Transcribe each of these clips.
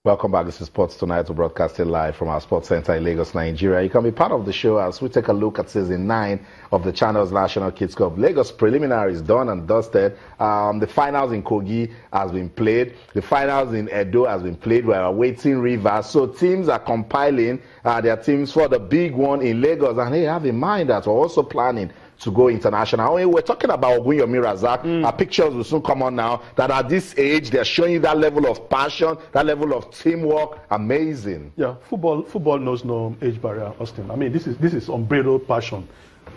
Welcome back. This is Sports Tonight. We're broadcasting live from our sports center in Lagos, Nigeria. You can be part of the show as we take a look at season 9 of the Channels National Kids Cup. Lagos preliminaries done and dusted. The finals in Kogi has been played. The finals in Edo has been played. We're awaiting Rivers. So teams are compiling their teams for the big one in Lagos. And they have in mind that we're also planning to go international. We're talking about Ogunyomi Razak. Our pictures will soon come on now. That at this age, they're showing you that level of passion, that level of teamwork. Amazing. Yeah, football knows no age barrier, Austin. I mean, this is unbridled passion,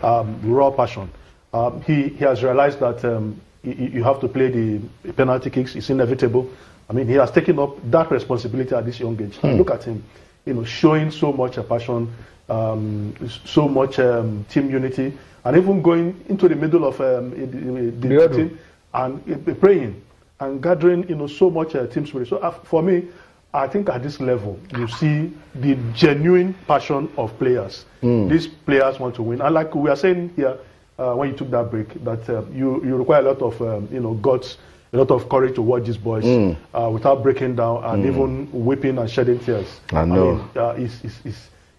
raw passion. He has realized that you have to play the penalty kicks. It's inevitable. I mean, he has taken up that responsibility at this young age. Look at him, showing so much passion, so much team unity. And even going into the middle of the team and praying and gathering, so much team spirit. So for me, I think at this level, you see the genuine passion of players. These players want to win. And like we are saying here, when you took that break, that you require a lot of guts, a lot of courage to watch these boys without breaking down and even weeping and shedding tears. I know.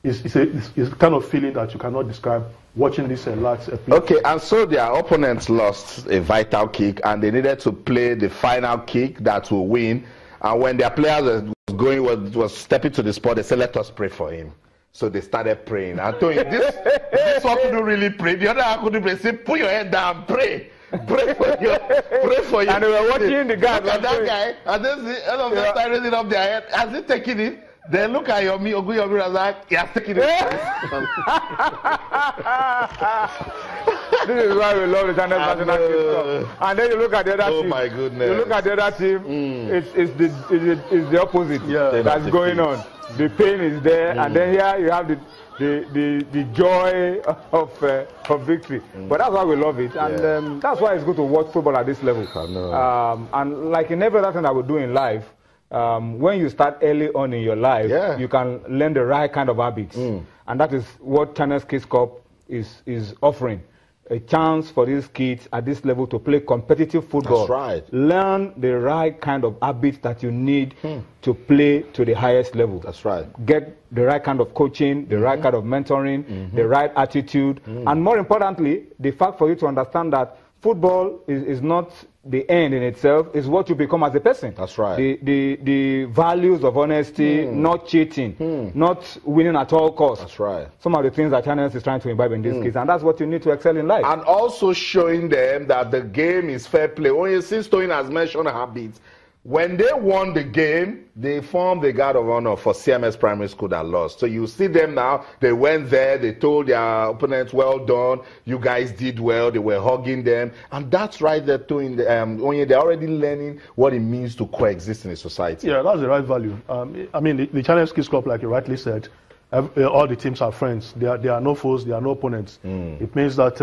It's a kind of feeling that you cannot describe watching this lads play. Okay, and so their opponents lost a vital kick and they needed to play the final kick that will win. And when their players was stepping to the spot, they said, let us pray for him. So they started praying. I told you, this one couldn't really pray. The other one couldn't pray. Say, put your head down, pray. Pray for you. And they were watching the guy. Look at that guy. And then the end of them started raising up their head. Has he taken it? Then look at Ogunyomi Razak, he has taken it. This is why we love the Channels National Kids Cup. And then you look at the other team. Oh my goodness. You look at the other team, it's the opposite that's going on. The pain is there, and then here you have the joy of victory. But that's why we love it, and that's why it's good to watch football at this level. And like in every other thing that we do in life, when you start early on in your life, you can learn the right kind of habits. And that is what Channels Kids Cup is offering. A chance for these kids at this level to play competitive football. That's right. Learn the right kind of habits that you need to play to the highest level. That's right. Get the right kind of coaching, the right kind of mentoring, the right attitude. And more importantly, the fact for you to understand that football is not the end in itself, is what you become as a person. That's right. The values of honesty, not cheating, not winning at all costs. That's right. Some of the things that Channels is trying to imbibe in these kids, and that's what you need to excel in life. And also showing them that the game is fair play. When you see Stoyin has mentioned habits, when they won the game, they formed the guard of honor for CMS Primary School that lost. So you see them now, they went there, they told their opponents, well done, you guys did well, they were hugging them. And that's right there too, in the, they're already learning what it means to coexist in a society. Yeah, that's the right value. I mean, the Channels Kids Cup, like you rightly said, all the teams are friends. There are no foes, there are no opponents. It means that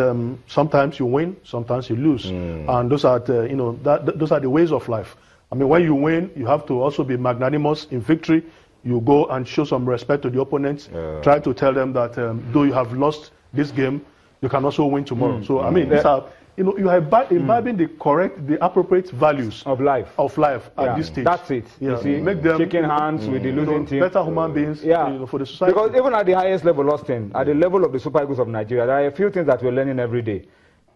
sometimes you win, sometimes you lose. And those are, those are the ways of life. I mean, when you win, you have to also be magnanimous in victory. You go and show some respect to the opponents. Try to tell them that though you have lost this game, you can also win tomorrow. So, I mean, these are, you are imbibing the appropriate values of life at this stage. That's it. You see, make them shaking hands with the losing team. Better human beings for the society. Because even at the highest level, Austin, at the level of the Super Eagles of Nigeria, there are a few things that we're learning every day.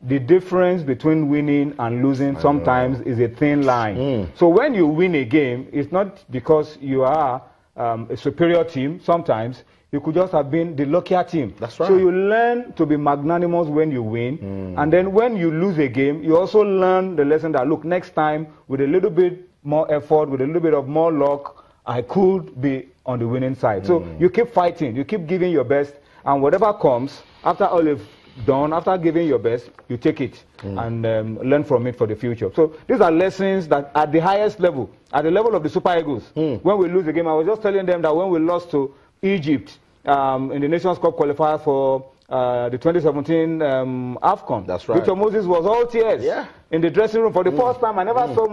The difference between winning and losing sometimes is a thin line. So when you win a game, it's not because you are a superior team. Sometimes you could just have been the luckier team. That's right. So you learn to be magnanimous when you win. And then when you lose a game, you also learn the lesson that, look, next time with a little bit more effort, with a little bit of more luck, I could be on the winning side. So you keep fighting, you keep giving your best, and whatever comes, after all you've done, after giving your best, you take it and learn from it for the future. So these are lessons that at the highest level, at the level of the Super Eagles, when we lose the game, I was just telling them that when we lost to Egypt in the Nations Cup qualifier for the 2017 AFCON, that's right. Victor Moses was all tears in the dressing room for the first time. I never saw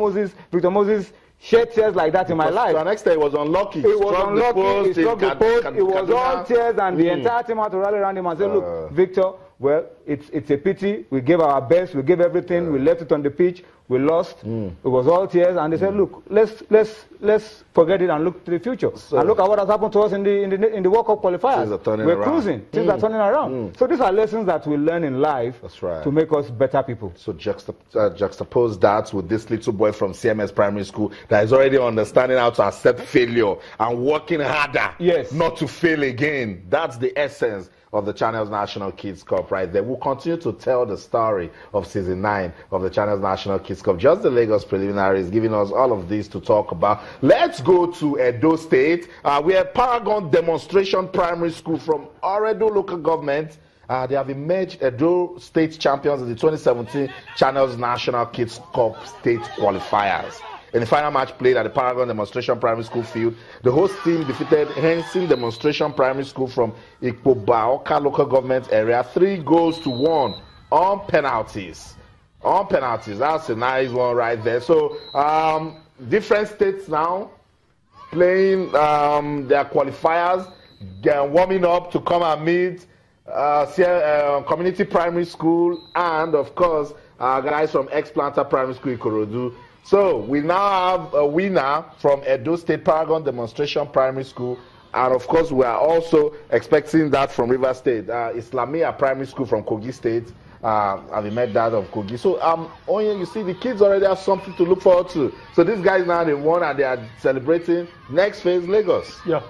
Victor Moses shed tears like that in my life. The next day, it was unlucky. He was unlucky. He struck the post. It was all tears, and the entire team had to rally around him and say, look, Victor, well, it's a pity. We gave our best, we gave everything, we left it on the pitch, we lost. It was all tears, and they said, look, let's forget it and look to the future. So, and look at what has happened to us in the World Cup qualifiers. We're cruising. Things are turning around. So these are lessons that we learn in life. That's right. To make us better people. So juxtapose that with this little boy from CMS Primary School that is already understanding how to accept failure and working harder, not to fail again. That's the essence of the Channels National Kids Cup right there. We'll continue to tell the story of season 9 of the Channels National Kids Cup. Just the Lagos preliminaries giving us all of this to talk about. Let's go to Edo State. We have Paragon Demonstration Primary School from Oredo local government. They have emerged Edo State champions in the 2017 Channels National Kids Cup State qualifiers. In the final match played at the Paragon Demonstration Primary School field, the host team defeated Henson Demonstration Primary School from Ikpobaoka local government area 3-1 on penalties. On penalties. That's a nice one right there. So, different states now playing their qualifiers, warming up to come and meet Community Primary School and, of course, guys from Ex-Planter Primary School Ikorodu. So we now have a winner from Edo State Paragon Demonstration Primary School, and of course we are also expecting that from River State, Islamia Primary School from Kogi State. Have met that of Kogi. So Onye, you see the kids already have something to look forward to. So these guys now they won and they are celebrating next phase Lagos. Yeah.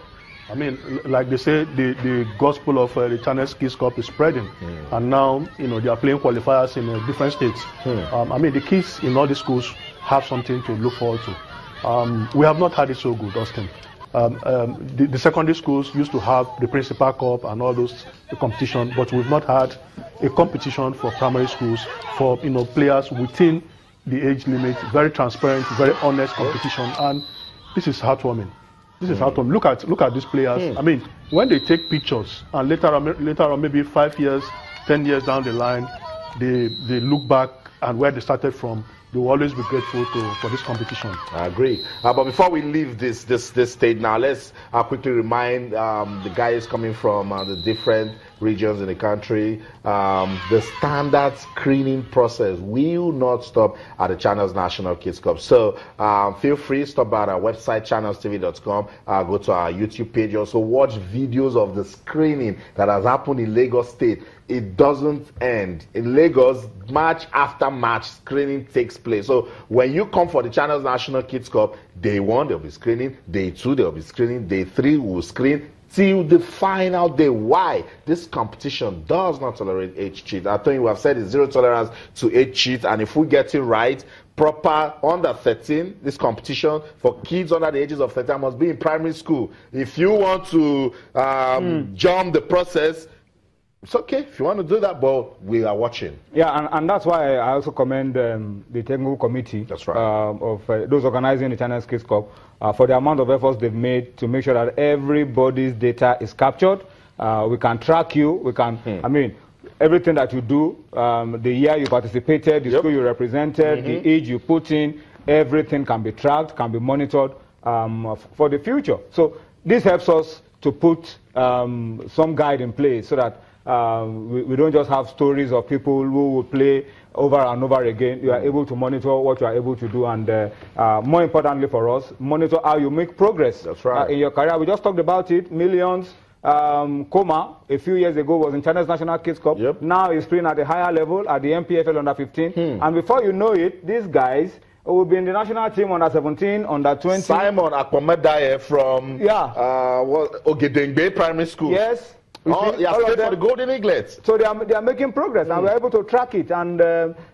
I mean, like they say, the gospel of the Channels Kids Cup is spreading, and now they are playing qualifiers in different states. I mean, the kids in all the schools have something to look forward to. We have not had it so good, Austin. The secondary schools used to have the Principal Cup and all those competition, but we've not had a competition for primary schools for players within the age limit. Very transparent, very honest competition, and this is heartwarming. This is how to look at these players. I mean, when they take pictures and later on maybe 5 years, 10 years down the line, they look back and where they started from. They will always be grateful for this competition. I agree. But before we leave this stage now, let's quickly remind the guys coming from the different regions in the country, the standard screening process will not stop at the Channels National Kids Cup. So feel free, stop by our website, channelstv.com, go to our YouTube page, also watch videos of the screening that has happened in Lagos State. It doesn't end. In Lagos, match after match, screening takes place. So when you come for the Channels National Kids Cup, day 1, they'll be screening. Day 2, they'll be screening. Day 3, we'll screen till the final day. Why? This competition does not tolerate age cheat. I think we have said it's zero tolerance to age cheat. And if we get it right, proper under 13, this competition for kids under the ages of 13 must be in primary school. If you want to jump the process, it's okay if you want to do that, but we are watching. Yeah, and that's why I also commend the technical committee. That's right. Of those organizing the Channels Kids Cup for the amount of efforts they've made to make sure that everybody's data is captured. We can track you. We can, I mean, everything that you do, the year you participated, the school you represented, the age you put in, everything can be tracked, can be monitored for the future. So this helps us to put some guide in place so that we don't just have stories of people who will play over and over again. You are able to monitor what you are able to do, and more importantly for us, monitor how you make progress. That's right. In your career. We just talked about it. Millions. Koma, a few years ago, was in Channels National Kids Cup. Now he's playing at a higher level at the MPFL under 15. And before you know it, these guys will be in the national team under 17, under 20. Simon Akpomedaye from Ogedengbe Primary School. Yes. Oh, yeah, for the Golden Eaglets. So they are making progress, and we're able to track it. And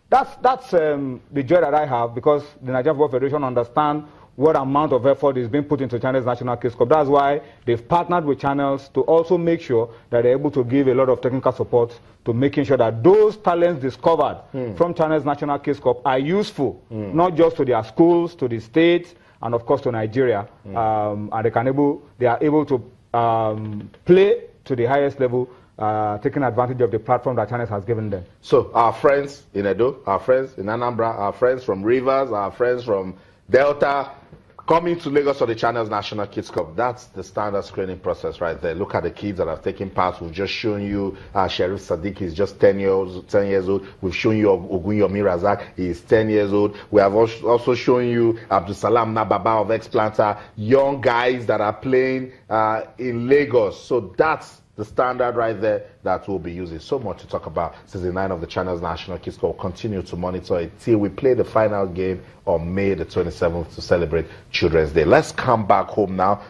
that's the joy that I have, because the Nigerian Football Federation understand what amount of effort is being put into Channels National Kids Cup. That's why they've partnered with Channels to also make sure that they're able to give a lot of technical support to making sure that those talents discovered from Channels National Kids Cup are useful, not just to their schools, to the states, and of course to Nigeria. And they are able to play to the highest level, taking advantage of the platform that Channels has given them. So our friends in Edo, our friends in Anambra, our friends from Rivers, our friends from Delta, Coming to Lagos for the Channels National Kids Cup, that's the standard screening process right there. Look at the kids that have taken part. We've just shown you Sharif Sadiq is just 10 years old. We've shown you Ogunyomi Razak, he is 10 years old. We have also shown you Abdusalam Nababa of Ex-Planter, young guys that are playing in Lagos. So that's the standard right there that we'll be using. So much to talk about. Season 9 of the Channels National Kids Cup. We'll continue to monitor it till we play the final game on May the 27th to celebrate Children's Day. Let's come back home now.